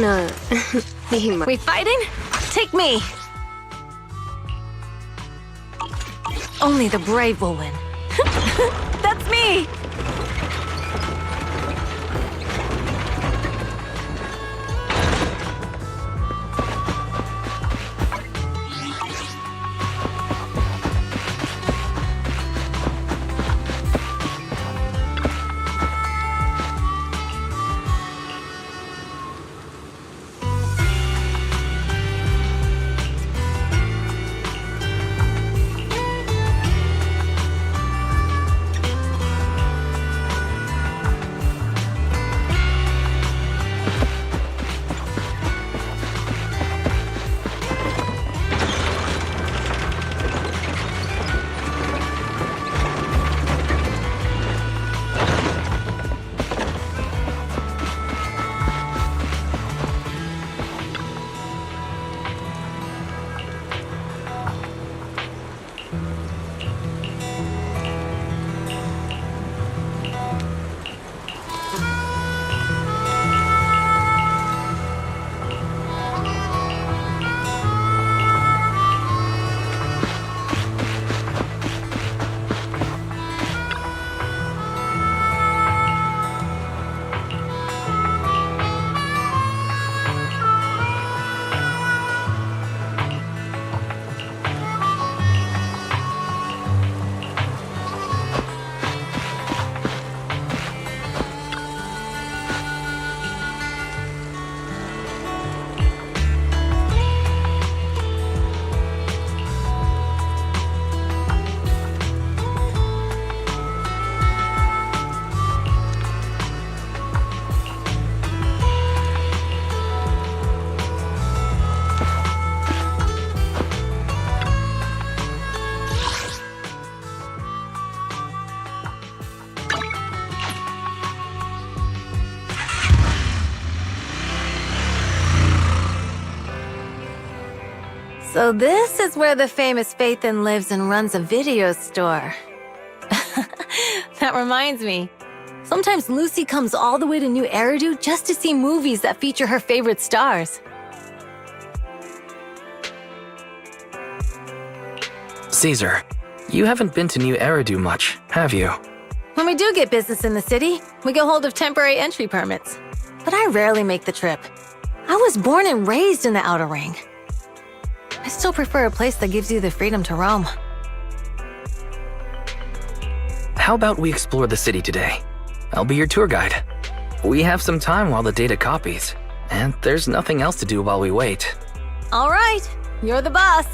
wanna be my... We fighting? Take me! Only the brave will win. That's me! So this is where the famous Phaethon lives and runs a video store. That reminds me. Sometimes Lucy comes all the way to New Eridu just to see movies that feature her favorite stars. Caesar, you haven't been to New Eridu much, have you? When we do get business in the city, we get hold of temporary entry permits. But I rarely make the trip. I was born and raised in the Outer Ring. I still prefer a place that gives you the freedom to roam. How about we explore the city today? I'll be your tour guide. We have some time while the data copies, and there's nothing else to do while we wait. All right, you're the boss.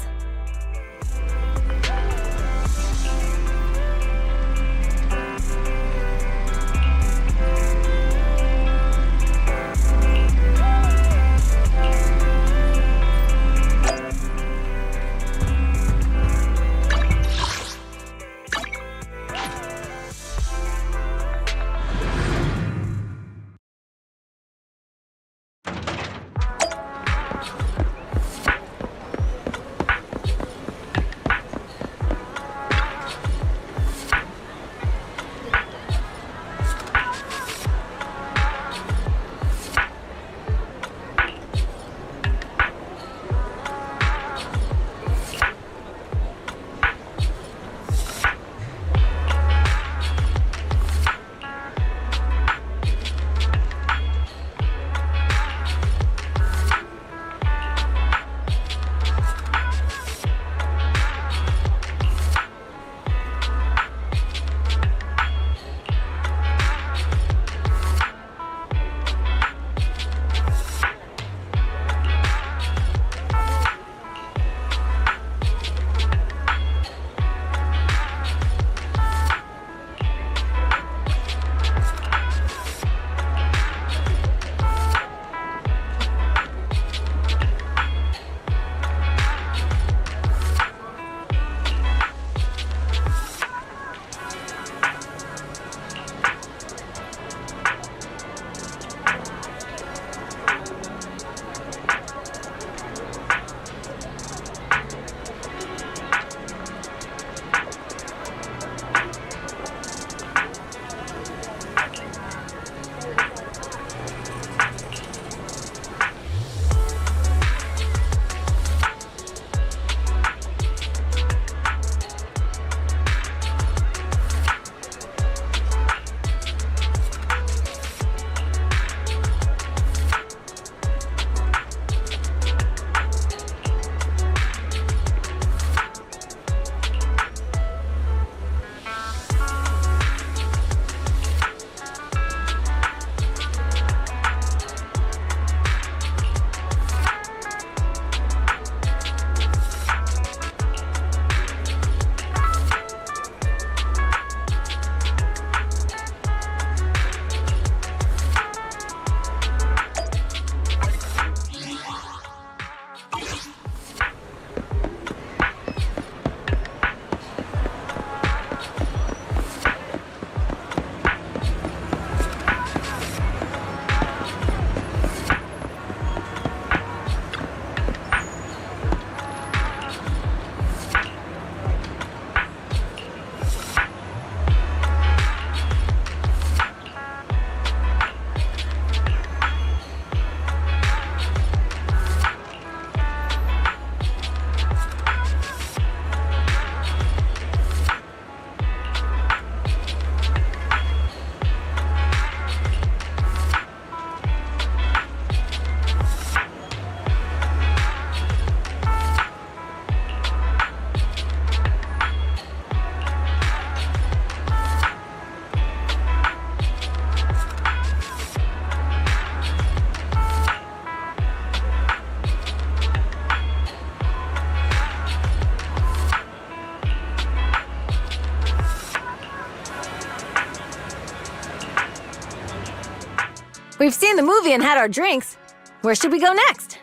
We've seen the movie and had our drinks. Where should we go next?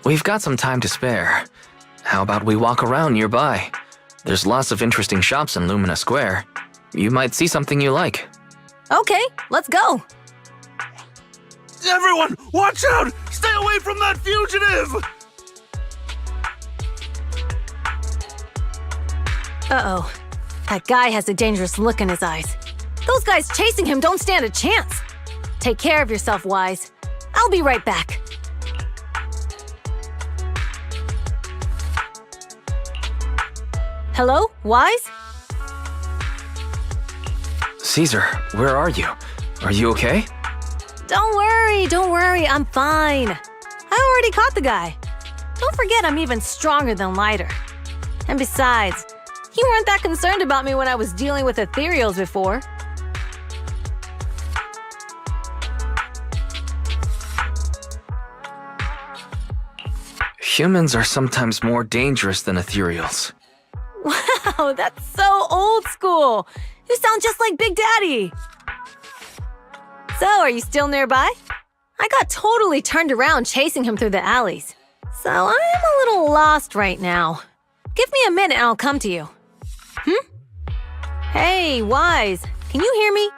We've got some time to spare. How about we walk around nearby? There's lots of interesting shops in Lumina Square. You might see something you like. Okay, let's go. Everyone, watch out! Stay away from that fugitive! Uh-oh. That guy has a dangerous look in his eyes. Those guys chasing him don't stand a chance. Take care of yourself, Wise. I'll be right back. Hello, Wise? Caesar, where are you? Are you okay? Don't worry, I'm fine. I already caught the guy. Don't forget I'm even stronger than Lighter. And besides, you weren't that concerned about me when I was dealing with ethereals before. Humans are sometimes more dangerous than ethereals. Wow, that's so old school. You sound just like Big Daddy. So, are you still nearby? I got totally turned around chasing him through the alleys. So, I am a little lost right now. Give me a minute and I'll come to you. Hey, Wise, can you hear me?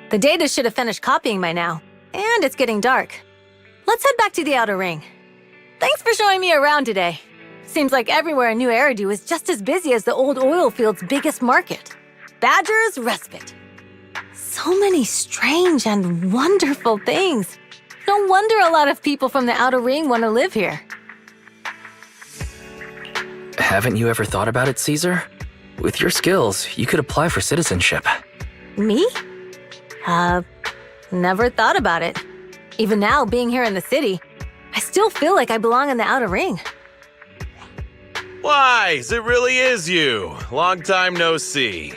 The data should have finished copying by now. And it's getting dark. Let's head back to the Outer Ring. Thanks for showing me around today. Seems like everywhere in New Eridu is just as busy as the old oil field's biggest market. Badger's Respite. So many strange and wonderful things. No wonder a lot of people from the Outer Ring want to live here. Haven't you ever thought about it, Caesar? With your skills, you could apply for citizenship. Me? Never thought about it. Even now, being here in the city, I still feel like I belong in the outer ring. Wise, it really is you. Long time no see.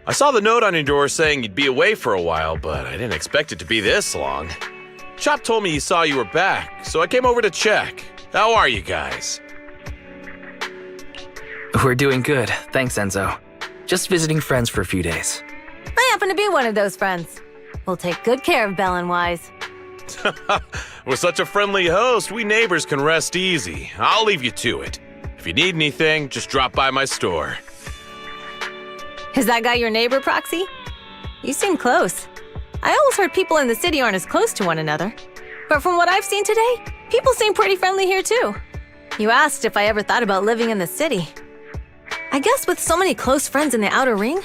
I saw the note on your door saying you'd be away for a while, but I didn't expect it to be this long. Chop told me he saw you were back, so I came over to check. How are you guys? We're doing good, thanks, Enzo. Just visiting friends for a few days. I happen to be one of those friends. We'll take good care of Belle and Wise. With such a friendly host, we neighbors can rest easy. I'll leave you to it. If you need anything, just drop by my store. Is that guy your neighbor, Proxy? You seem close. I always heard people in the city aren't as close to one another. But from what I've seen today, people seem pretty friendly here too. You asked if I ever thought about living in the city. I guess with so many close friends in the outer ring,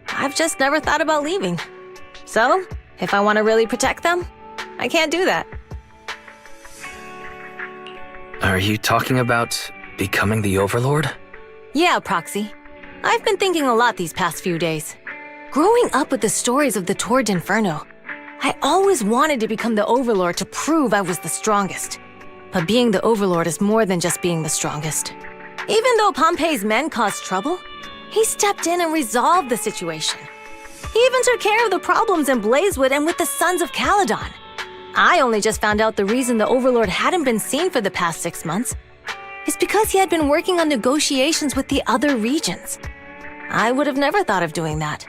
I've just never thought about leaving. So, if I want to really protect them, I can't do that. Are you talking about becoming the Overlord? Yeah, Proxy. I've been thinking a lot these past few days. Growing up with the stories of the Tour d'Inferno, I always wanted to become the Overlord to prove I was the strongest. But being the Overlord is more than just being the strongest. Even though Pompey's men caused trouble, he stepped in and resolved the situation. He even took care of the problems in Blazewood and with the Sons of Caledon. I only just found out the reason the Overlord hadn't been seen for the past 6 months is because he had been working on negotiations with the other regions. I would have never thought of doing that.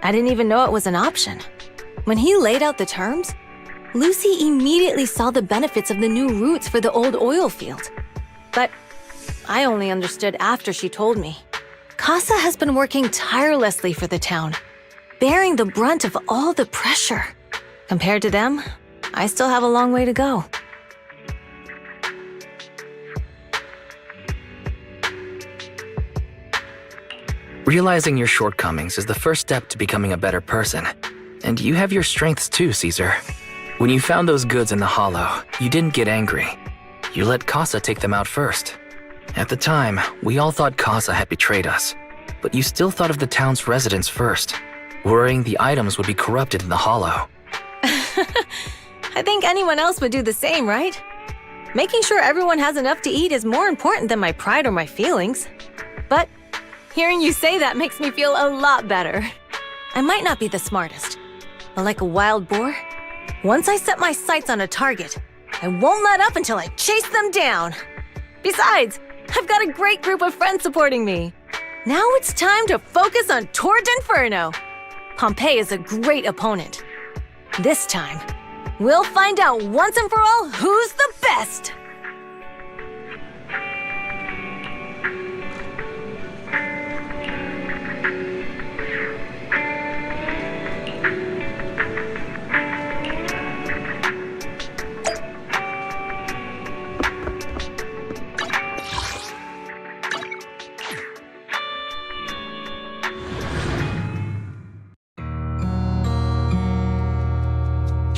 I didn't even know it was an option. When he laid out the terms, Lucy immediately saw the benefits of the new routes for the old oil field. But I only understood after she told me. Casa has been working tirelessly for the town, bearing the brunt of all the pressure. Compared to them, I still have a long way to go. Realizing your shortcomings is the first step to becoming a better person. And you have your strengths too, Caesar. When you found those goods in the hollow, you didn't get angry. You let Casa take them out first. At the time, we all thought Casa had betrayed us, but you still thought of the town's residents first, worrying the items would be corrupted in the hollow. I think anyone else would do the same, right? Making sure everyone has enough to eat is more important than my pride or my feelings. But hearing you say that makes me feel a lot better. I might not be the smartest, but like a wild boar, once I set my sights on a target, I won't let up until I chase them down. Besides, I've got a great group of friends supporting me. Now it's time to focus on Tour d'Inferno. Pompey is a great opponent. This time, we'll find out once and for all who's the best!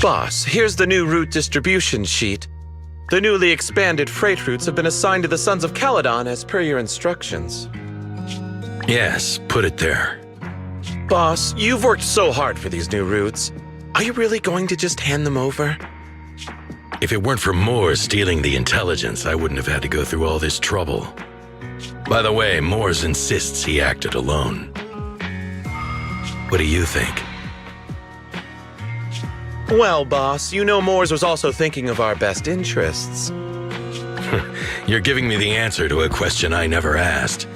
Boss, here's the new route distribution sheet. The newly expanded freight routes have been assigned to the Sons of Caledon as per your instructions. Yes, put it there. Boss, you've worked so hard for these new routes. Are you really going to just hand them over? If it weren't for Moore stealing the intelligence, I wouldn't have had to go through all this trouble. By the way, Moores insists he acted alone. What do you think? Well, boss, you know Moores was also thinking of our best interests. You're giving me the answer to a question I never asked.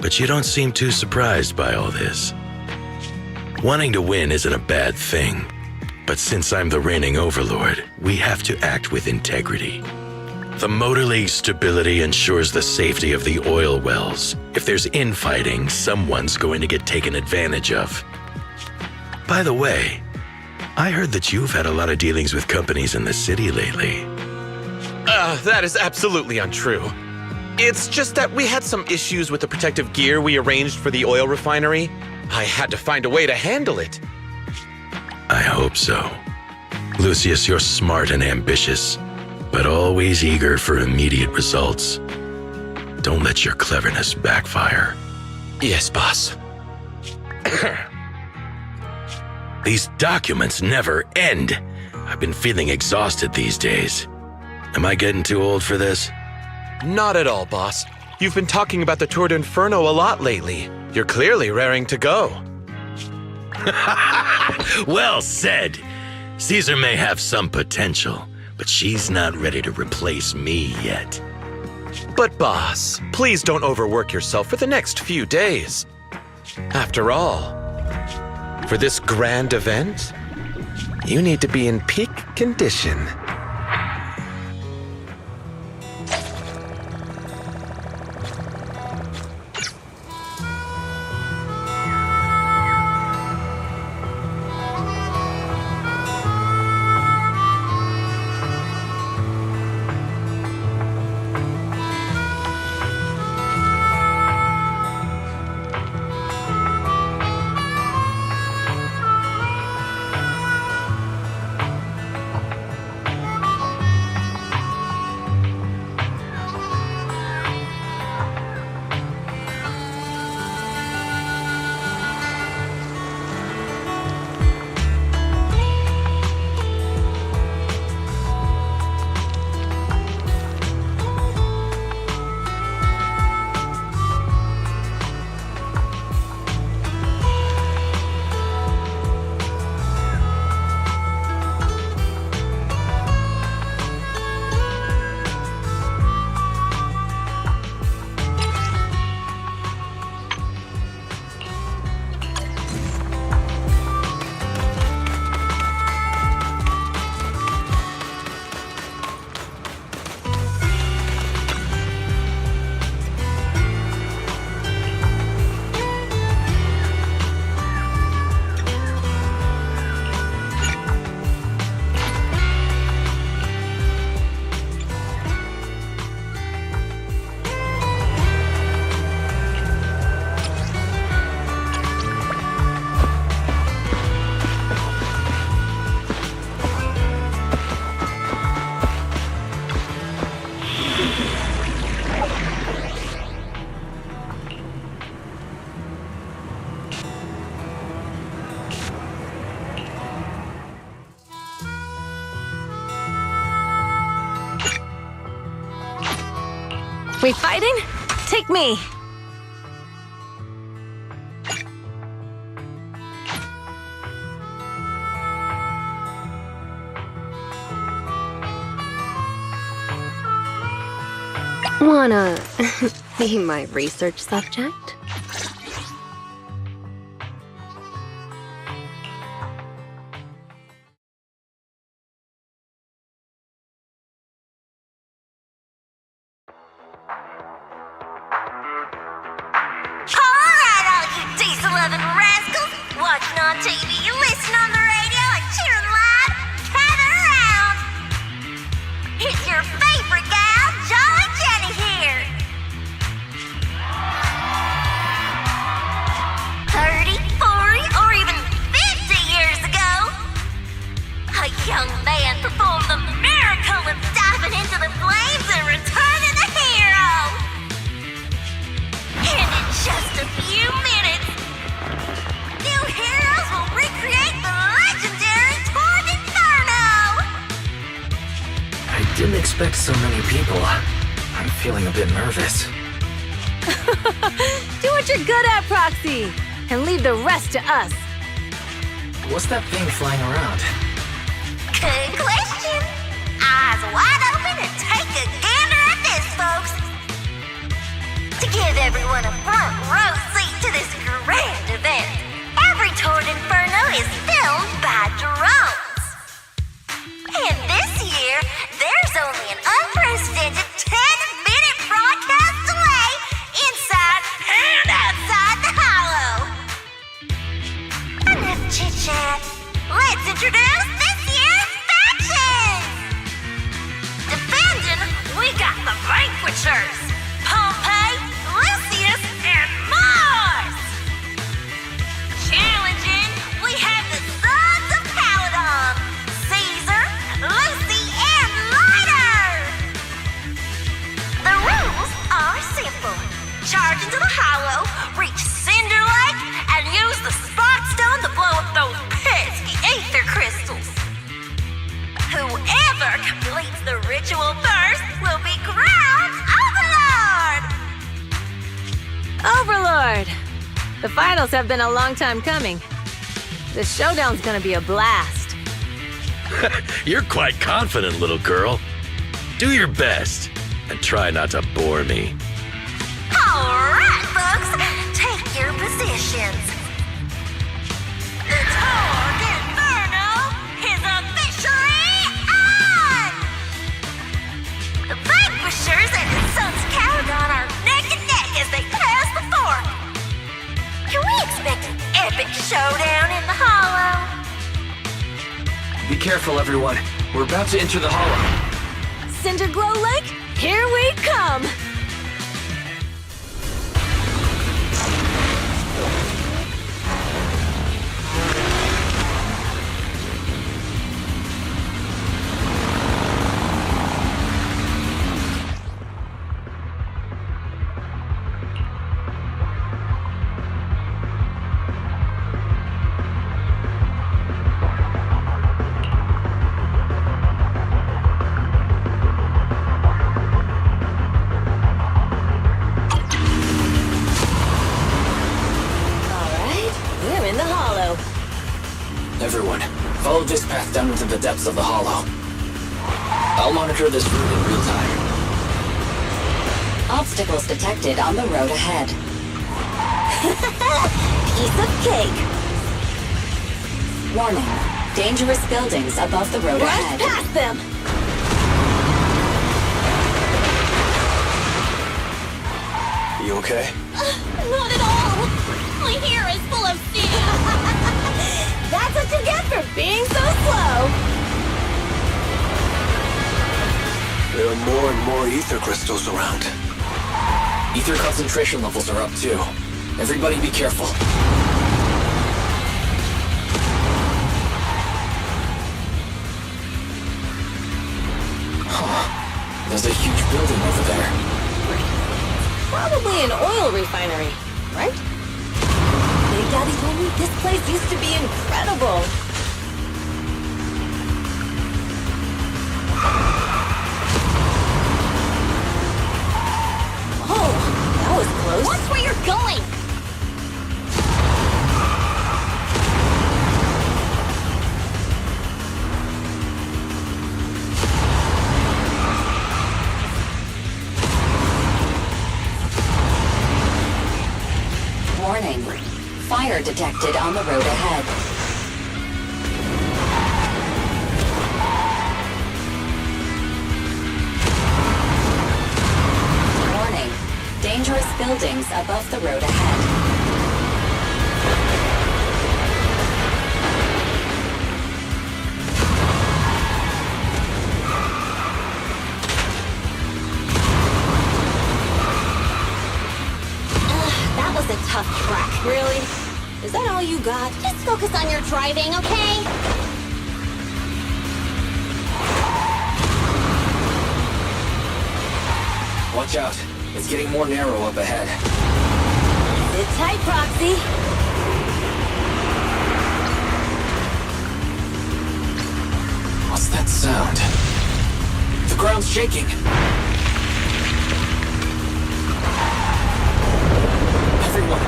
But you don't seem too surprised by all this. Wanting to win isn't a bad thing. But since I'm the reigning overlord, we have to act with integrity. The Motor League's stability ensures the safety of the oil wells. If there's infighting, someone's going to get taken advantage of. By the way, I heard that you've had a lot of dealings with companies in the city lately. That is absolutely untrue. It's just that we had some issues with the protective gear we arranged for the oil refinery. I had to find a way to handle it. I hope so. Lucius, you're smart and ambitious, but always eager for immediate results. Don't let your cleverness backfire. Yes, boss. These documents never end. I've been feeling exhausted these days. Am I getting too old for this? Not at all, boss. You've been talking about the Tour d'Inferno a lot lately. You're clearly raring to go. Well said. Caesar may have some potential, but she's not ready to replace me yet. But boss, please don't overwork yourself for the next few days. After all, for this grand event, you need to be in peak condition. We fighting? Take me. Wanna be my research subject? Alright, all you diesel-loving rascals, watching on TV, you listen on the radio, and cheering live, gather around. It's your favorite gal, Jolly Jenny here. 30, 40, or even 50 years ago, a young man performed the miracle of diving into the flames and returning a hero. And in just a few minutes, new heroes will recreate the legendary Tour d'Inferno! I didn't expect so many people. I'm feeling a bit nervous. Do what you're good at, Proxy, and leave the rest to us. What's that thing flying around? Good question. Eyes wide open and take a gander at this, folks. To give everyone a front row seat to this grand event, every Tour d'Inferno is filmed by drones. And this year, there's only an unprecedented 10-minute broadcast delay inside and outside the hollow. Enough chit-chat. Let's introduce this year's factions. Defending, we got the Vanquishers, Pompey, Lucius, and Mars. Challenging, we have the Sons of Paladon, Caesar, Lucy, and Lighter. The rules are simple. The finals have been a long time coming. The showdown's gonna be a blast. You're quite confident, little girl. Do your best and try not to bore me. All right, folks, take your positions. The Torg Inferno is officially on! The Vanquishers and his sons Caragon are neck and neck as they pass the fork. Can we expect an epic showdown in the Hollow? Be careful, everyone. We're about to enter the hollow. Cinderglow Lake, here we come! Everyone, follow this path down into the depths of the hollow. I'll monitor this route in real time. Obstacles detected on the road ahead. Piece of cake! Warning. Dangerous buildings above the road Right ahead. past them! You okay? Not at all! My hair is full of steam! That's what you get for being so slow! There are more and more ether crystals around. Ether concentration levels are up too. Everybody be careful. Huh. There's a huge building over there. Probably an oil refinery, right? Big Daddy told me this place used to be incredible. Oh, that was close. Watch where you're going! Warning. Fire detected on the road ahead. Warning. Dangerous buildings above the road ahead. That was a tough track. Really? Is that all you got? Just focus on your driving, okay? Watch out. It's getting more narrow up ahead. Sit tight, Proxy. What's that sound? The ground's shaking. Everyone.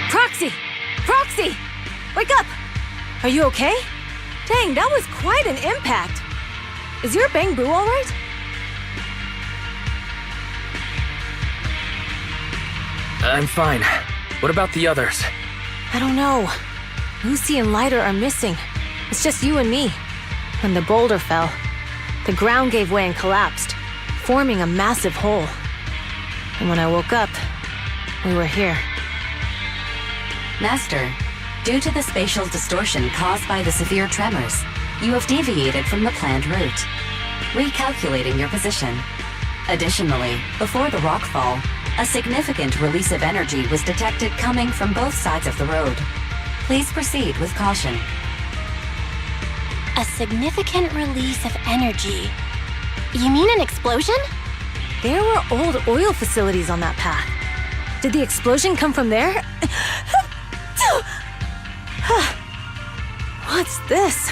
Proxy! Proxy! Wake up! Are you okay? Dang, that was quite an impact. Is your bang boo all right? I'm fine. What about the others? I don't know. Lucy and Lighter are missing. It's just you and me. When the boulder fell, the ground gave way and collapsed, forming a massive hole. And when I woke up, we were here. Master, due to the spatial distortion caused by the severe tremors, you have deviated from the planned route, recalculating your position. Additionally, before the rockfall, a significant release of energy was detected coming from both sides of the road. Please proceed with caution. A significant release of energy. You mean an explosion? There were old oil facilities on that path. Did the explosion come from there? What's this?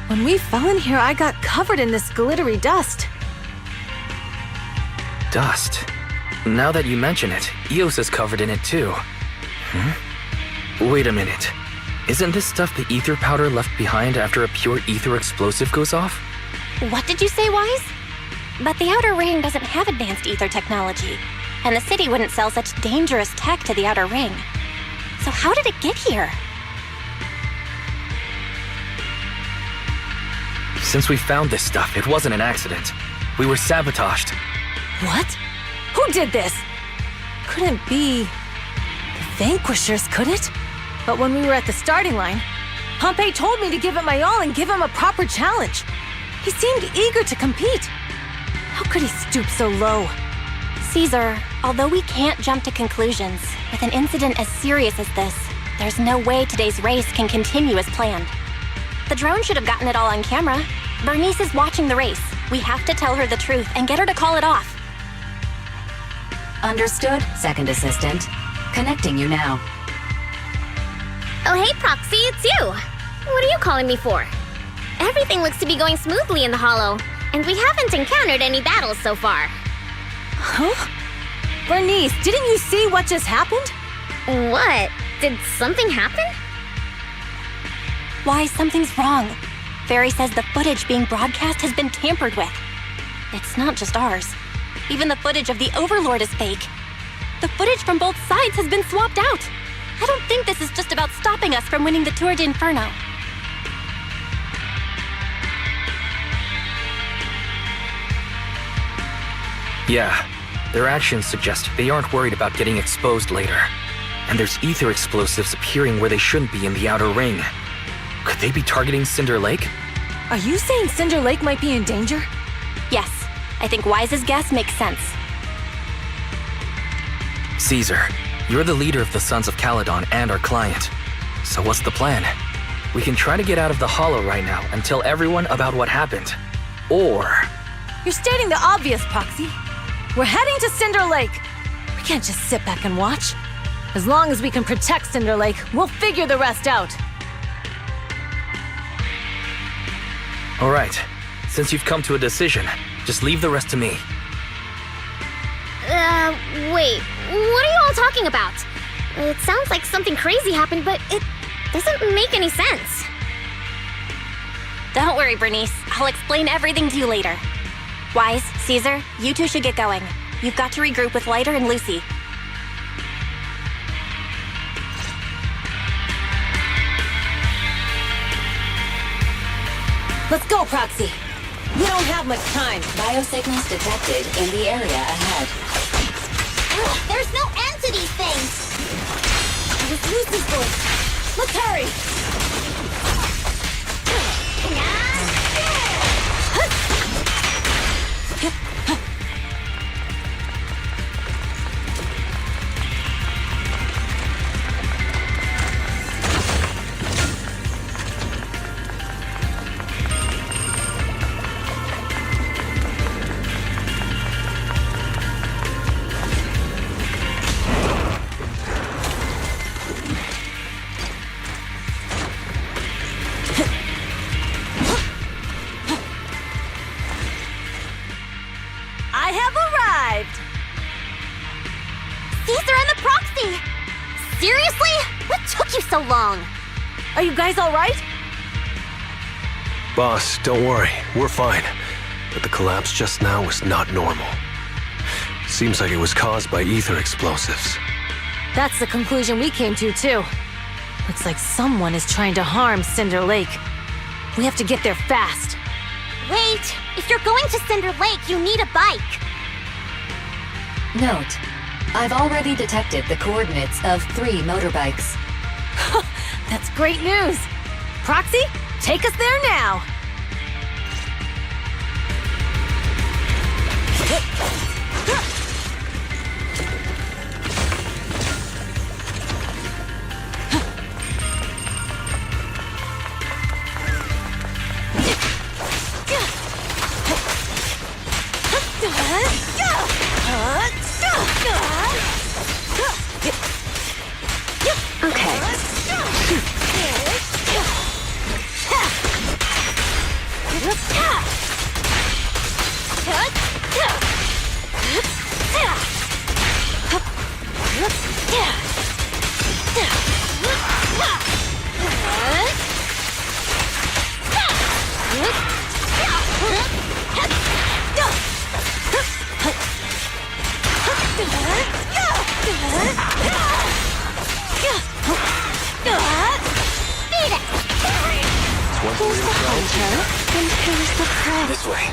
When we fell in here, I got covered in this glittery dust. Dust. Now that you mention it, Eos is covered in it too. Wait a minute. Isn't this stuff the ether powder left behind after a pure ether explosive goes off? What did you say, Wise? But the Outer Ring doesn't have advanced ether technology, and the city wouldn't sell such dangerous tech to the Outer Ring. So how did it get here? Since we found this stuff, it wasn't an accident. We were sabotaged. What? Who did this? Couldn't be the Vanquishers, could it? But when we were at the starting line, Pompey told me to give it my all and give him a proper challenge. He seemed eager to compete. How could he stoop so low? Caesar, although we can't jump to conclusions, with an incident as serious as this, there's no way today's race can continue as planned. The drone should have gotten it all on camera. Bernice is watching the race. We have to tell her the truth and get her to call it off. Understood, Second Assistant. Connecting you now. Oh, hey, Proxy, it's you. What are you calling me for? Everything looks to be going smoothly in the Hollow, and we haven't encountered any battles so far. Huh? Bernice, didn't you see what just happened? What? Did something happen? Why, something's wrong. Fairy says the footage being broadcast has been tampered with. It's not just ours. Even the footage of the Overlord is fake. The footage from both sides has been swapped out. I don't think this is just about stopping us from winning the Tour de Inferno. Yeah, their actions suggest they aren't worried about getting exposed later. And there's ether explosives appearing where they shouldn't be in the Outer Ring. Could they be targeting Cinder Lake? Are you saying Cinder Lake might be in danger? Yes, I think Wise's guess makes sense. Caesar, you're the leader of the Sons of Caledon and our client. So what's the plan? We can try to get out of the Hollow right now and tell everyone about what happened. Or... You're stating the obvious, Proxy. We're heading to Cinder Lake. We can't just sit back and watch. As long as we can protect Cinder Lake, we'll figure the rest out. All right, since you've come to a decision, just leave the rest to me. Wait, what are you all talking about? It sounds like something crazy happened, but it doesn't make any sense. Don't worry, Bernice. I'll explain everything to you later. Wise, Caesar, you two should get going. You've got to regroup with Lighter and Lucy. Let's go, Proxy. We don't have much time. Biosignals detected in the area ahead. There's no end to these things! It was Lucy's voice. Let's hurry! I have arrived! Caesar and the Proxy! Seriously? What took you so long? Are you guys all right? Boss, don't worry. We're fine. But the collapse just now was not normal. Seems like it was caused by ether explosives. That's the conclusion we came to, too. Looks like someone is trying to harm Cinder Lake. We have to get there fast. Wait! If you're going to Cinder Lake, you need a bike! Note, I've already detected the coordinates of 3 motorbikes. That's great news! Proxy, take us there now! Okay. Who's the hunter and who's the prey? This way.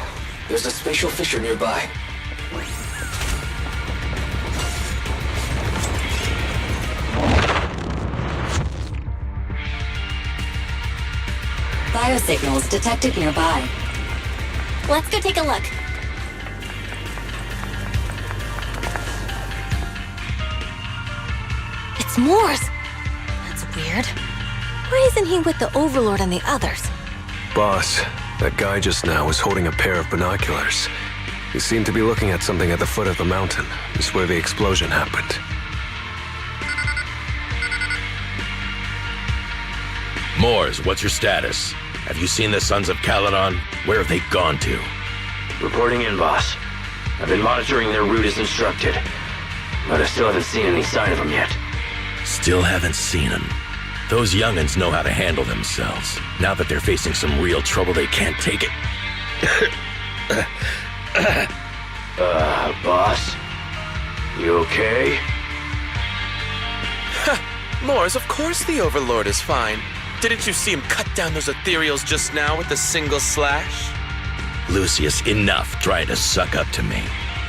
There's a spatial fissure nearby. Biosignals detected nearby. Let's go take a look. It's Moore's. That's weird. Why isn't he with the Overlord and the others? Boss, that guy just now was holding a pair of binoculars. He seemed to be looking at something at the foot of the mountain. It's where the explosion happened. Moors, what's your status? Have you seen the Sons of Caledon? Where have they gone to? Reporting in, boss. I've been monitoring their route as instructed, but I still haven't seen any sign of them yet. Still haven't seen them. Those young'uns know how to handle themselves. Now that they're facing some real trouble, they can't take it. Boss? You okay? Moors, of course the Overlord is fine. Didn't you see him cut down those ethereals just now with a single slash? Lucius, enough trying to suck up to me.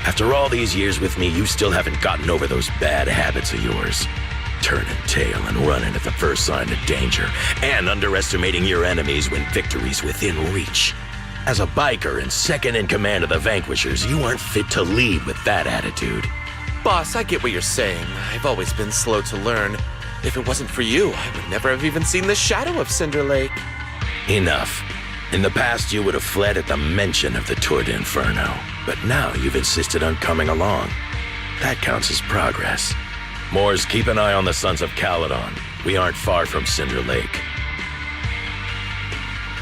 After all these years with me, you still haven't gotten over those bad habits of yours. Turning tail and running at the first sign of danger, and underestimating your enemies when victory's within reach. As a biker and second in command of the Vanquishers, you aren't fit to lead with that attitude. Boss, I get what you're saying. I've always been slow to learn. If it wasn't for you, I would never have even seen the shadow of Cinder Lake. Enough. In the past, you would have fled at the mention of the Tour de Inferno, but now you've insisted on coming along. That counts as progress. Moors, keep an eye on the Sons of Caledon. We aren't far from Cinder Lake.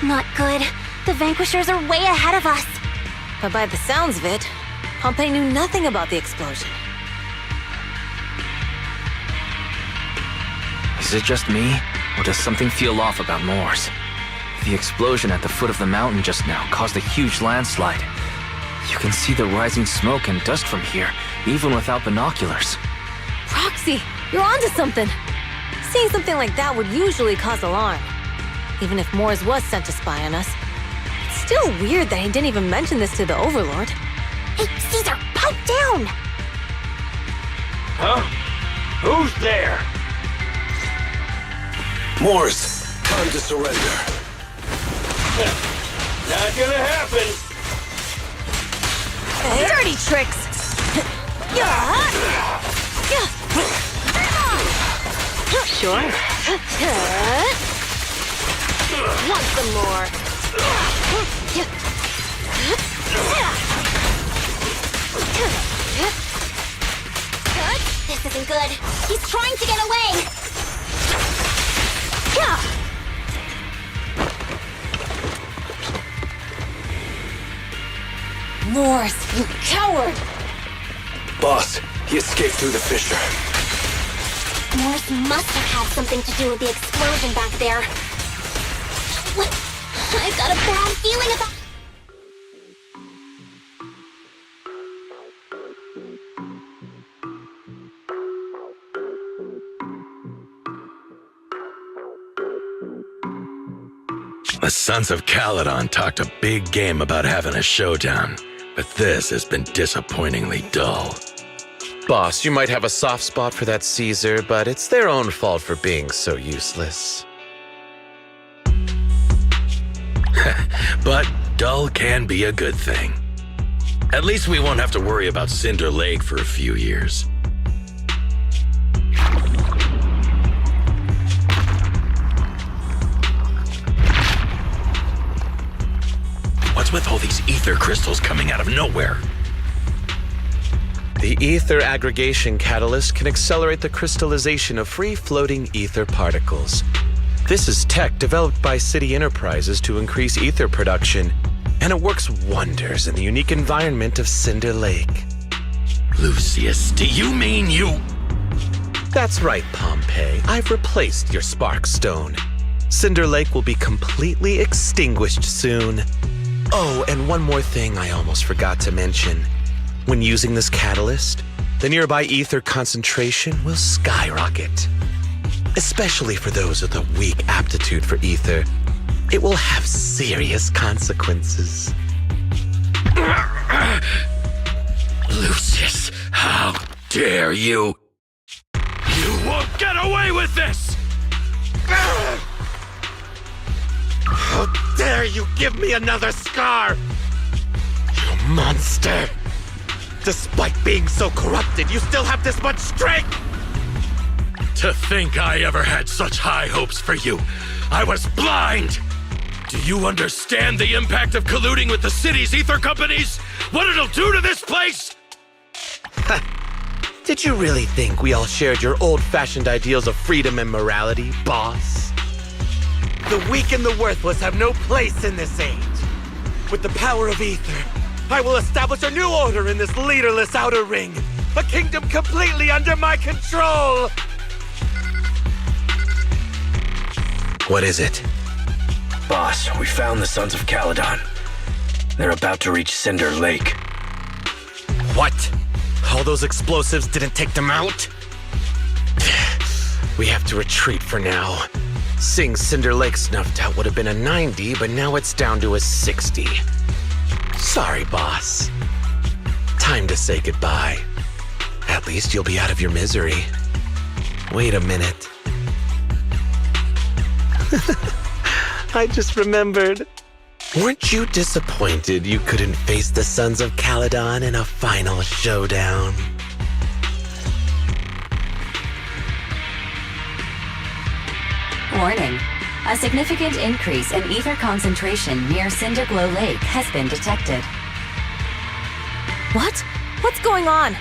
Not good. The Vanquishers are way ahead of us. But by the sounds of it, Pompey knew nothing about the explosion. Is it just me, or does something feel off about Moore's? The explosion at the foot of the mountain just now caused a huge landslide. You can see the rising smoke and dust from here, even without binoculars. Roxy, you're onto something. Seeing something like that would usually cause alarm. Even if Moores was sent to spy on us. It's still weird that he didn't even mention this to the Overlord. Hey, Caesar, pipe down! Huh? Who's there? Moors, time to surrender. Not gonna happen! Dirty tricks! Sure. Want some more? This isn't good. He's trying to get away! Moors, you coward! Boss, he escaped through the fissure. Morse must have had something to do with the explosion back there. What? I've got a bad feeling about... The Sons of Caledon talked a big game about having a showdown, but this has been disappointingly dull. Boss, you might have a soft spot for that Caesar, but it's their own fault for being so useless. But dull can be a good thing. At least we won't have to worry about Cinder Lake for a few years. What's with all these ether crystals coming out of nowhere? The ether aggregation catalyst can accelerate the crystallization of free-floating ether particles. This is tech developed by City Enterprises to increase ether production, and it works wonders in the unique environment of Cinder Lake. Lucius, do you mean you... That's right, Pompey. I've replaced your spark stone. Cinder Lake will be completely extinguished soon. Oh, and one more thing I almost forgot to mention. When using this catalyst, the nearby ether concentration will skyrocket. Especially for those with a weak aptitude for ether. it will have serious consequences. Lucius, how dare you? You won't get away with this! How dare you give me another scar! You monster! Despite being so corrupted, you still have this much strength! To think I ever had such high hopes for you. I was blind! Do you understand the impact of colluding with the city's ether companies? What it'll do to this place? Did you really think we all shared your old-fashioned ideals of freedom and morality, boss? The weak and the worthless have no place in this age. With the power of ether, I will establish a new order in this leaderless outer ring. A kingdom completely under my control! What is it? Boss, we found the Sons of Caledon. They're about to reach Cinder Lake. What? All those explosives didn't take them out? We have to retreat for now. Seeing Cinder Lake snuffed out would have been a 90, but now it's down to a 60. Sorry, boss. Time to say goodbye. At least you'll be out of your misery. Wait a minute. I just remembered. Weren't you disappointed you couldn't face the Sons of Caledon in a final showdown? Warning. A significant increase in ether concentration near Cinderglow Lake has been detected. What? What's going on?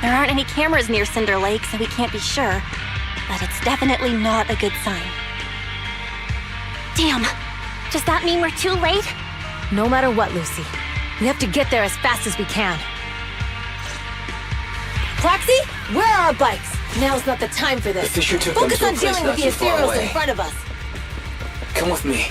There aren't any cameras near Cinder Lake, so we can't be sure. But it's definitely not a good sign. Damn! Does that mean we're too late? No matter what, Lucy. We have to get there as fast as we can. Proxy, where are our bikes? Now's not the time for this. The Fisher took Focus them on to a place dealing not with the too far Infernos away. in front of us. Come with me.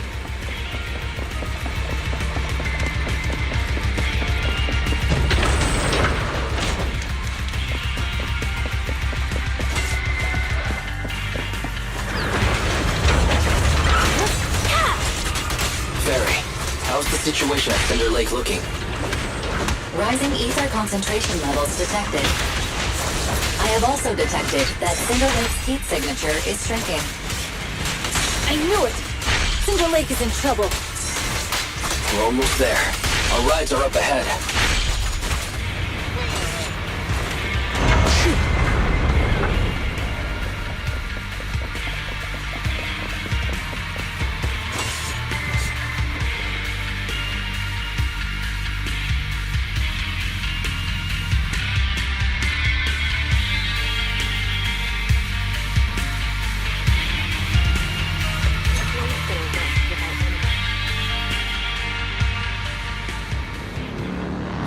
Ferry, how's the situation at Cinder Lake looking? Rising ether concentration levels detected. I have also detected that Cinder Lake's heat signature is shrinking. I knew it! Cinder Lake is in trouble. We're almost there. Our rides are up ahead.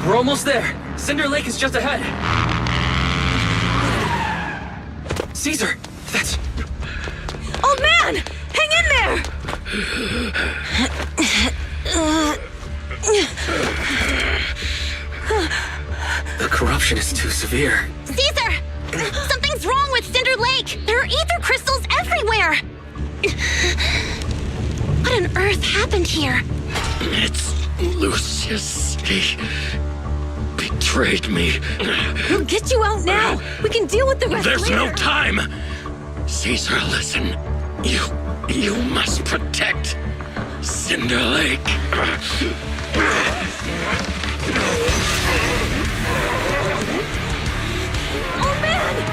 We're almost there. Cinder Lake is just ahead. Caesar, that's... Old man! Hang in there! The corruption is too severe. Caesar! Something's wrong with Cinder Lake! There are ether crystals everywhere! What on earth happened here? It's Lucius. He betrayed me. We'll get you out now! We can deal with the rest There's later! no time! Caesar, listen. You must protect Cinder Lake. Oh man!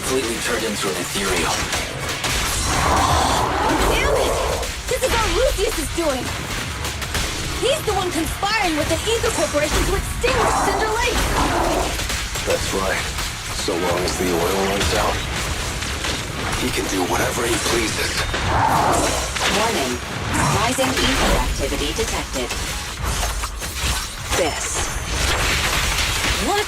completely turned into an ethereal. Damn it! This is what Lucius is doing! He's the one conspiring with the Ether Corporation to extinguish Cinder Lake! That's right. So long as the oil runs out, he can do whatever he pleases. Warning. Rising ether activity detected. This. What?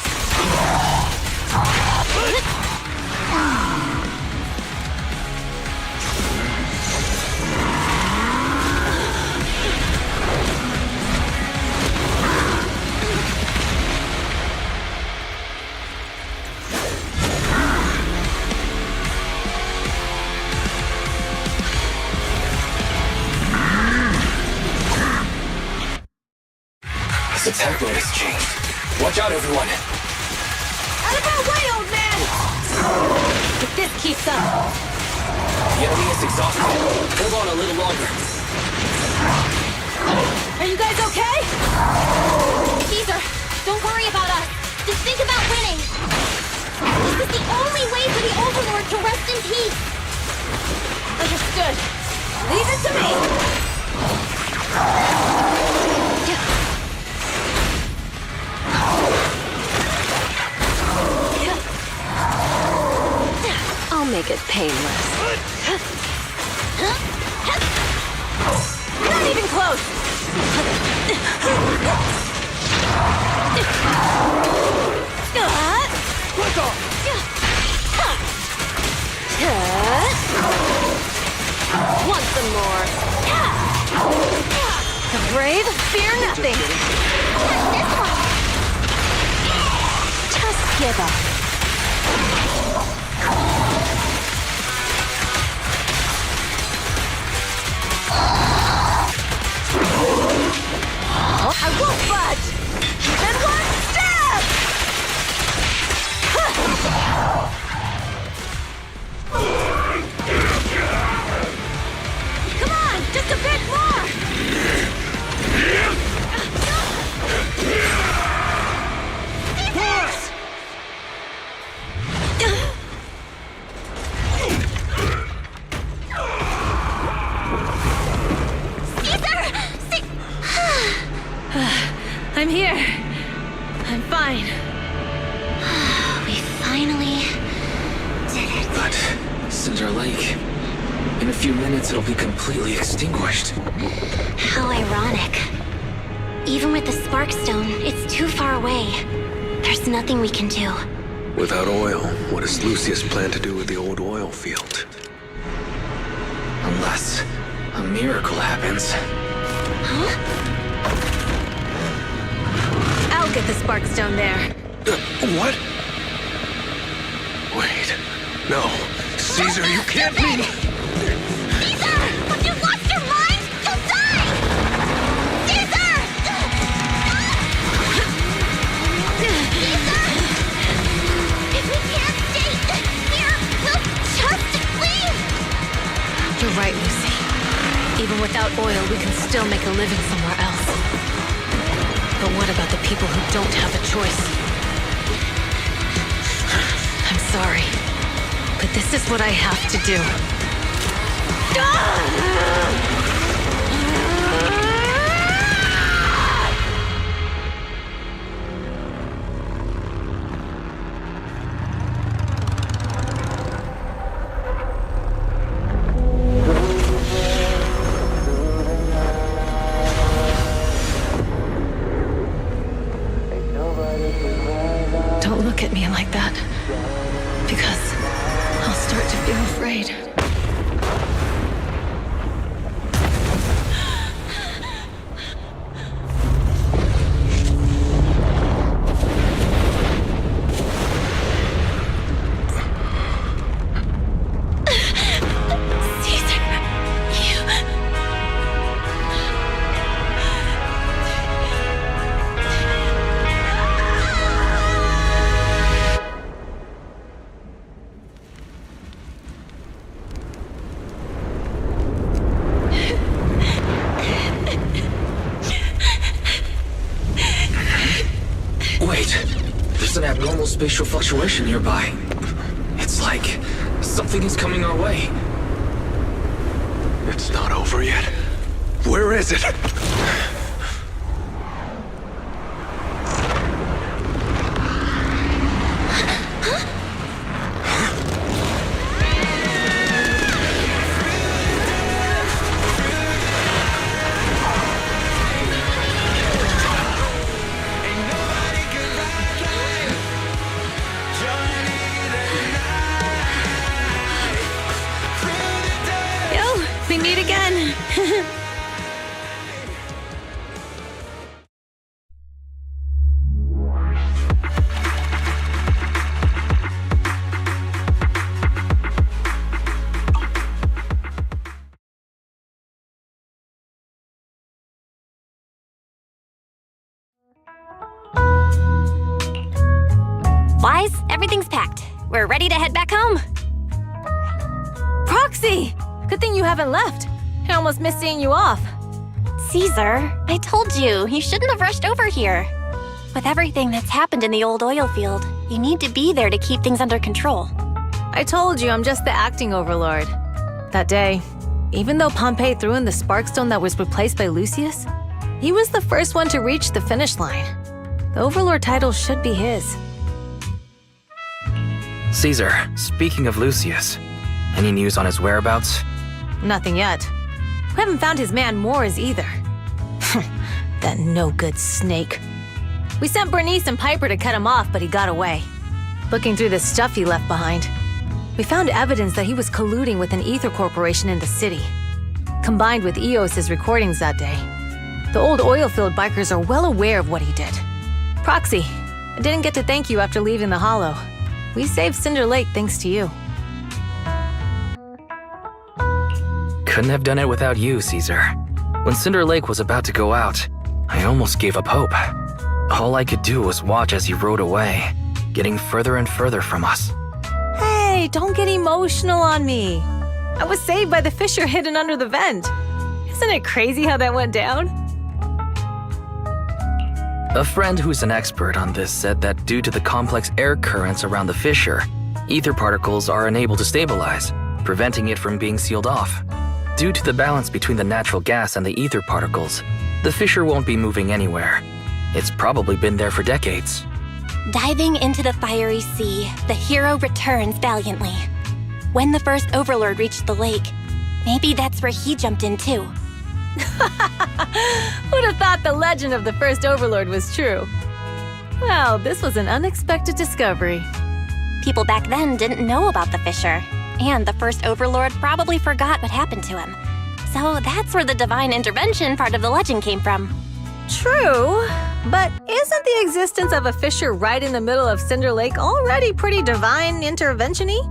This attack mode has changed. Watch out, everyone. Out of our way, old man! If this keeps up... The enemy is exhausted. Hold on a little longer. Are you guys okay? Caesar, don't worry about us. Just think about winning. This is the only way for the Overlord to rest in peace. Understood. Leave it to me! I'll make it painless. Not even close! Let off! Want some more? The brave fear nothing. Just give up. I won't budge! Even one step! Come on, just a bit more! I'm here. I'm fine. We finally did it. But Cinder Lake, in a few minutes it'll be completely extinguished. How ironic. Even with the Spark Stone, it's too far away. There's nothing we can do. Without oil, what does Lucius plan to do with the old oil field? Unless a miracle happens. I'll get the Sparkstone there. What? Wait. No. Caesar, you can't be... Caesar! Have you lost your mind? You'll die! Caesar! Caesar! If we can't stay here, we'll just leave! You're right, Lucy. Even without oil, we can still make a living somewhere else. But what about the people who don't have a choice? I'm sorry, but this is what I have to do. Don't look at me like that, because I'll start to feel afraid. Wait, there's an abnormal spatial fluctuation nearby. It's like something is coming our way. It's not over yet. Where is it? Yo, we meet again. Wise, everything's packed. We're ready to head back home. Proxy! Good thing you haven't left. I almost missed seeing you off. Caesar, I told you, you shouldn't have rushed over here. With everything that's happened in the old oil field, you need to be there to keep things under control. I told you I'm just the acting overlord. That day, even though Pompey threw in the sparkstone that was replaced by Lucius, he was the first one to reach the finish line. The overlord title should be his. Caesar, speaking of Lucius, any news on his whereabouts? Nothing yet. We haven't found his man Moores either. That no-good snake. We sent Bernice and Piper to cut him off, but he got away. Looking through the stuff he left behind, we found evidence that he was colluding with an ether corporation in the city. Combined with Eos's recordings that day, the old oilfield bikers are well aware of what he did. Proxy, I didn't get to thank you after leaving the Hollow. We saved Cinder Lake thanks to you. Couldn't have done it without you, Caesar. When Cinder Lake was about to go out, I almost gave up hope. All I could do was watch as he rode away, getting further and further from us. Hey, don't get emotional on me. I was saved by the fissure hidden under the vent. Isn't it crazy how that went down? A friend who's an expert on this said that due to the complex air currents around the fissure, ether particles are unable to stabilize, preventing it from being sealed off. Due to the balance between the natural gas and the ether particles, the fissure won't be moving anywhere. It's probably been there for decades. Diving into the fiery sea, the hero returns valiantly. When the first overlord reached the lake, maybe that's where he jumped in too. Who'd have thought the legend of the first overlord was true? Well, this was an unexpected discovery. People back then didn't know about the fissure, and the first overlord probably forgot what happened to him. So that's where the divine intervention part of the legend came from. True, but isn't the existence of a fissure right in the middle of Cinder Lake already pretty divine intervention-y?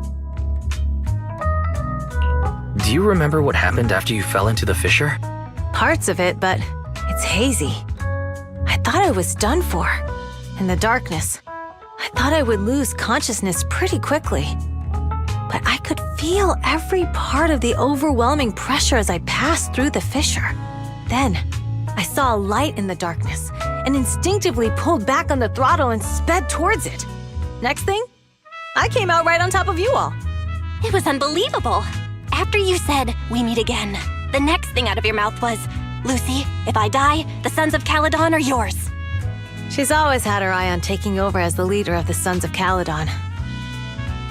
Do you remember what happened after you fell into the fissure? Parts of it, but it's hazy. I thought I was done for. In the darkness, I thought I would lose consciousness pretty quickly. But I could feel every part of the overwhelming pressure as I passed through the fissure. Then, I saw a light in the darkness and instinctively pulled back on the throttle and sped towards it. Next thing, I came out right on top of you all. It was unbelievable. After you said, "We meet again," the next thing out of your mouth was, "Lucy, if I die, the Sons of Caledon are yours." She's always had her eye on taking over as the leader of the Sons of Caledon.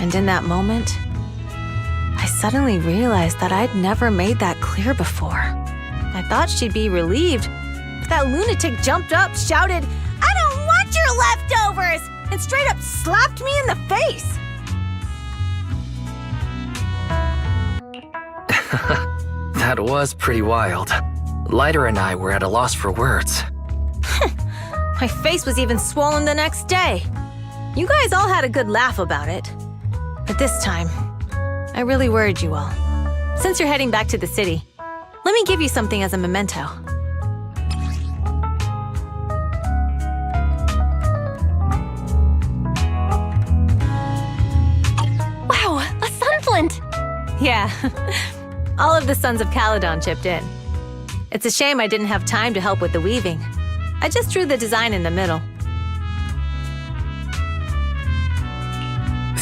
And in that moment, I suddenly realized that I'd never made that clear before. I thought she'd be relieved, but that lunatic jumped up, shouted, "I don't want your leftovers!" and straight up slapped me in the face. That was pretty wild. Lighter and I were at a loss for words. My face was even swollen the next day. You guys all had a good laugh about it. But this time, I really worried you all. Since you're heading back to the city, let me give you something as a memento. Wow, a sunflint! Yeah, all of the Sons of Caledon chipped in. It's a shame I didn't have time to help with the weaving. I just drew the design in the middle.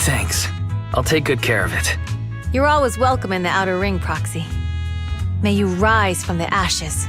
Thanks. I'll take good care of it. You're always welcome in the outer ring, Proxy. May you rise from the ashes.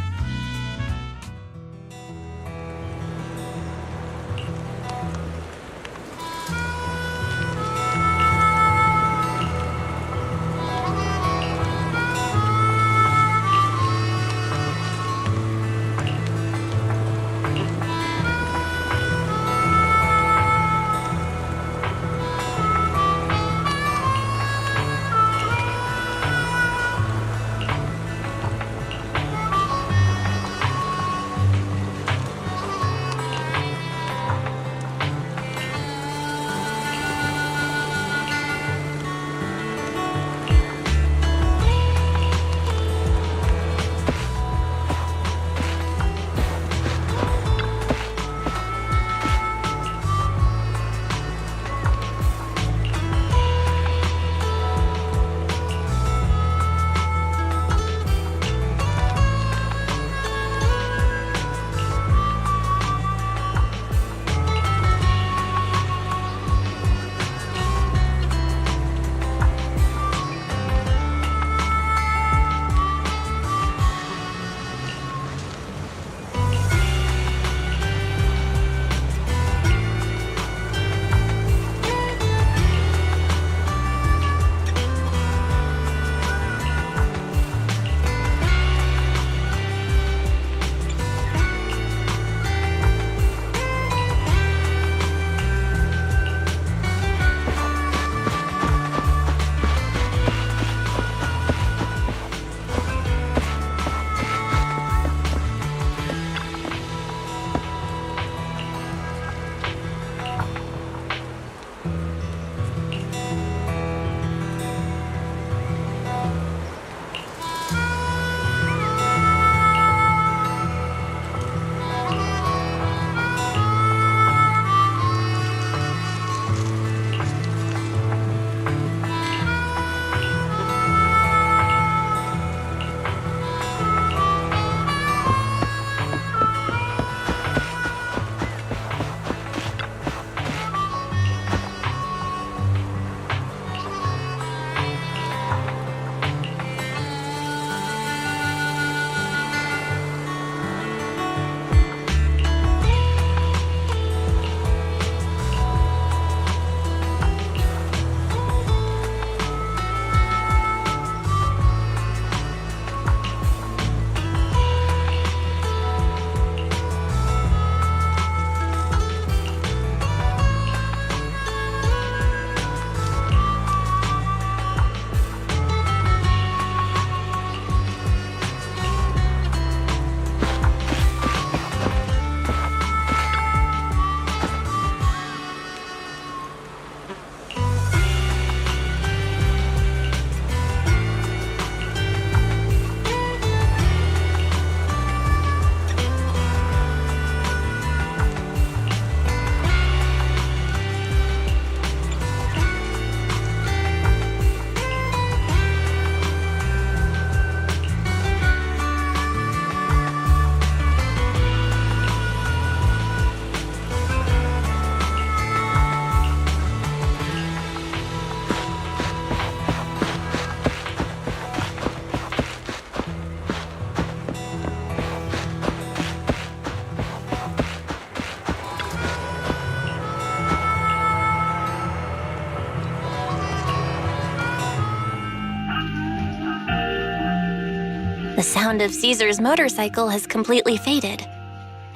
The sound of Caesar's motorcycle has completely faded.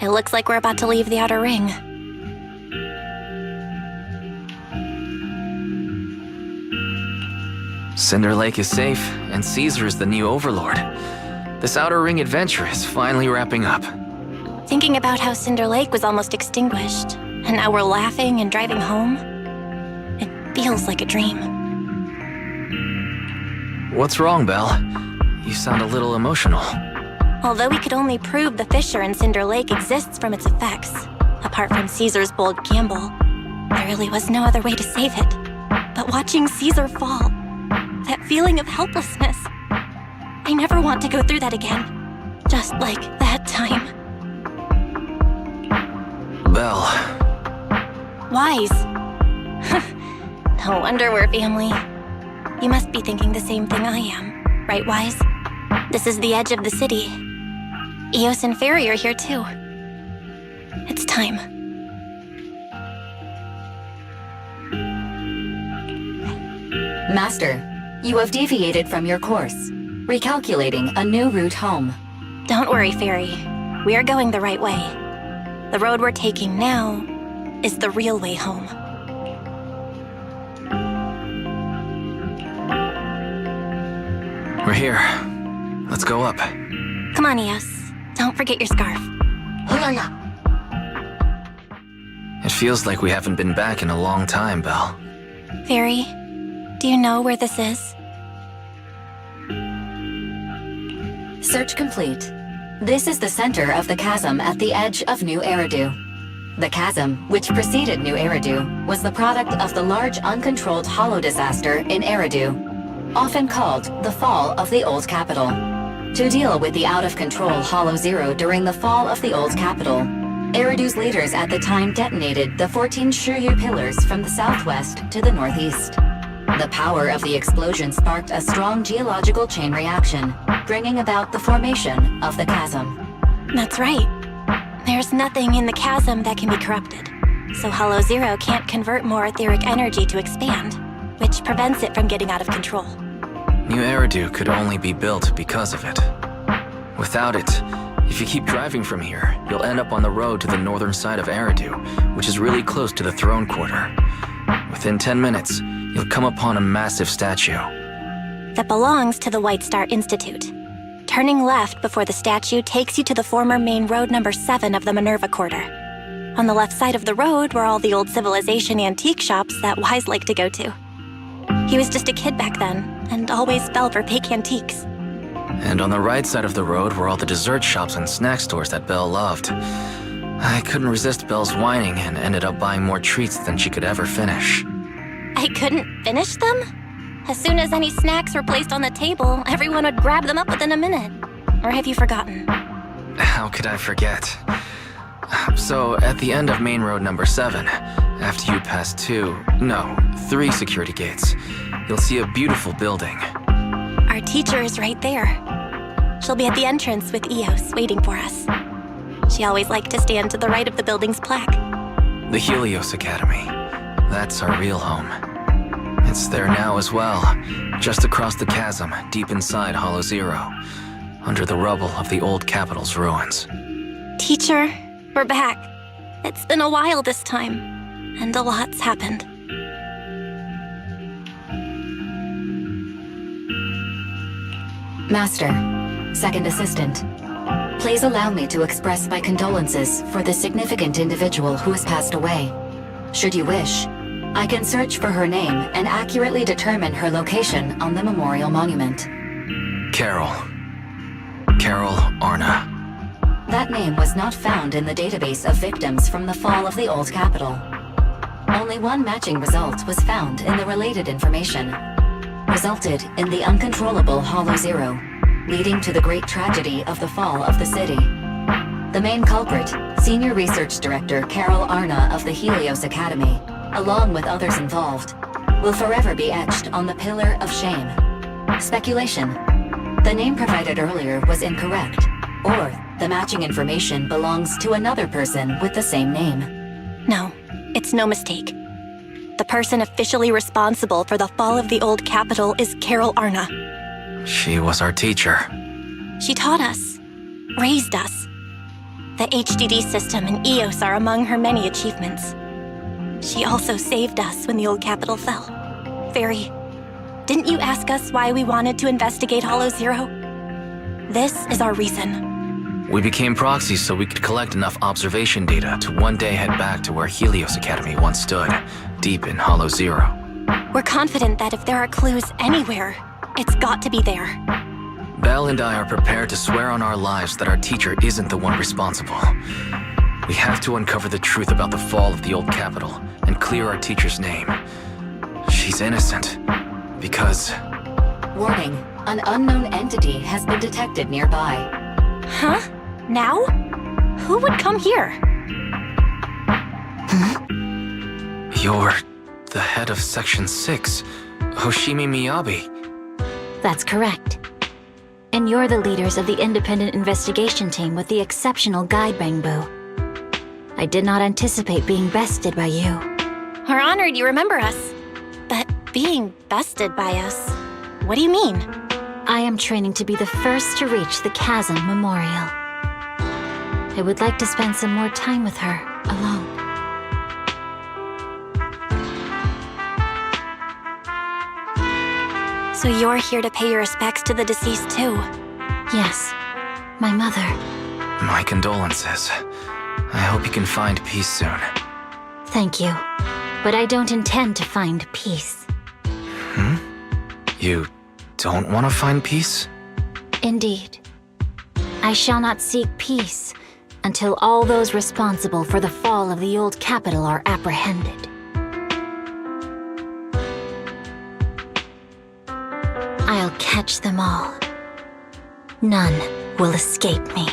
It looks like we're about to leave the outer ring. Cinder Lake is safe, and Caesar is the new overlord. This outer ring adventure is finally wrapping up. Thinking about how Cinder Lake was almost extinguished, and now we're laughing and driving home, it feels like a dream. What's wrong, Belle? You sound a little emotional. Although we could only prove the fissure in Cinder Lake exists from its effects, apart from Caesar's bold gamble, there really was no other way to save it. But watching Caesar fall, that feeling of helplessness, I never want to go through that again. Just like that time. Belle. Wise. No wonder we're family. You must be thinking the same thing I am, right, Wise? This is the edge of the city. Eos and Fairy are here too. It's time. Master, you have deviated from your course, recalculating a new route home. Don't worry, Fairy. We are going the right way. The road we're taking now is the real way home. We're here. Let's go up. Come on, Eos. Don't forget your scarf. It feels like we haven't been back in a long time, Belle. Fairy, do you know where this is? Search complete. This is the center of the chasm at the edge of New Eridu. The chasm, which preceded New Eridu, was the product of the large uncontrolled hollow disaster in Eridu, often called the fall of the Old Capital. To deal with the out-of-control Hollow Zero during the fall of the Old Capital, Eridu's leaders at the time detonated the 14 Shiryu pillars from the southwest to the northeast. The power of the explosion sparked a strong geological chain reaction, bringing about the formation of the chasm. That's right. There's nothing in the chasm that can be corrupted, so Hollow Zero can't convert more etheric energy to expand, which prevents it from getting out of control. New Eridu could only be built because of it. Without it, if you keep driving from here, you'll end up on the road to the northern side of Eridu, which is really close to the throne quarter. Within 10 minutes, you'll come upon a massive statue. That belongs to the White Star Institute. Turning left before the statue takes you to the former main road number 7 of the Minerva Quarter. On the left side of the road were all the old civilization antique shops that Wise liked to go to. He was just a kid back then, and always fell for fake antiques. And on the right side of the road were all the dessert shops and snack stores that Belle loved. I couldn't resist Belle's whining and ended up buying more treats than she could ever finish. I couldn't finish them? As soon as any snacks were placed on the table, everyone would grab them up within a minute. Or have you forgotten? How could I forget? So, at the end of main road number 7, after you pass 3 security gates, you'll see a beautiful building. Our teacher is right there. She'll be at the entrance with Eos, waiting for us. She always liked to stand to the right of the building's plaque. The Helios Academy. That's our real home. It's there now as well, just across the chasm, deep inside Hollow Zero, under the rubble of the old capital's ruins. Teacher, we're back. It's been a while this time, and a lot's happened. Master, second assistant, please allow me to express my condolences for the significant individual who has passed away. Should you wish, I can search for her name and accurately determine her location on the memorial monument. Carol Arna. That name was not found in the database of victims from the fall of the Old Capital. Only one matching result was found in the related information. Resulted in the uncontrollable Hollow Zero, leading to the great tragedy of the fall of the city. The main culprit, Senior Research Director Carol Arna of the Helios Academy, along with others involved, will forever be etched on the Pillar of Shame. Speculation. The name provided earlier was incorrect, or the matching information belongs to another person with the same name. No, it's no mistake. The person officially responsible for the fall of the Old Capital is Carol Arna. She was our teacher. She taught us, raised us. The HDD system and EOS are among her many achievements. She also saved us when the Old Capital fell. Fairy, didn't you ask us why we wanted to investigate Hollow Zero? This is our reason. We became proxies so we could collect enough observation data to one day head back to where Helios Academy once stood, deep in Hollow Zero. We're confident that if there are clues anywhere, it's got to be there. Belle and I are prepared to swear on our lives that our teacher isn't the one responsible. We have to uncover the truth about the fall of the Old Capital and clear our teacher's name. She's innocent, because... Warning, an unknown entity has been detected nearby. Huh? Now? Who would come here? Your the head of Section 6, Hoshimi Miyabi. That's correct. And you're the leaders of the independent investigation team with the exceptional guide Bangbu. I did not anticipate being bested by you. We're honored you remember us. But being bested by us, what do you mean? I am training to be the first to reach the Chasm Memorial. I would like to spend some more time with her, alone. So you're here to pay your respects to the deceased too? Yes, my mother. My condolences. I hope you can find peace soon. Thank you. But I don't intend to find peace. You don't want to find peace? Indeed. I shall not seek peace until all those responsible for the fall of the old capital are apprehended. I'll catch them all. None will escape me.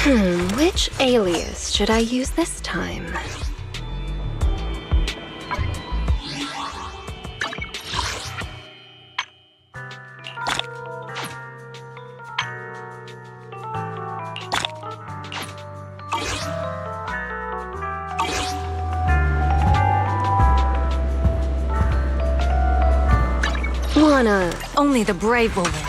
Which alias should I use this time? Only the brave will live.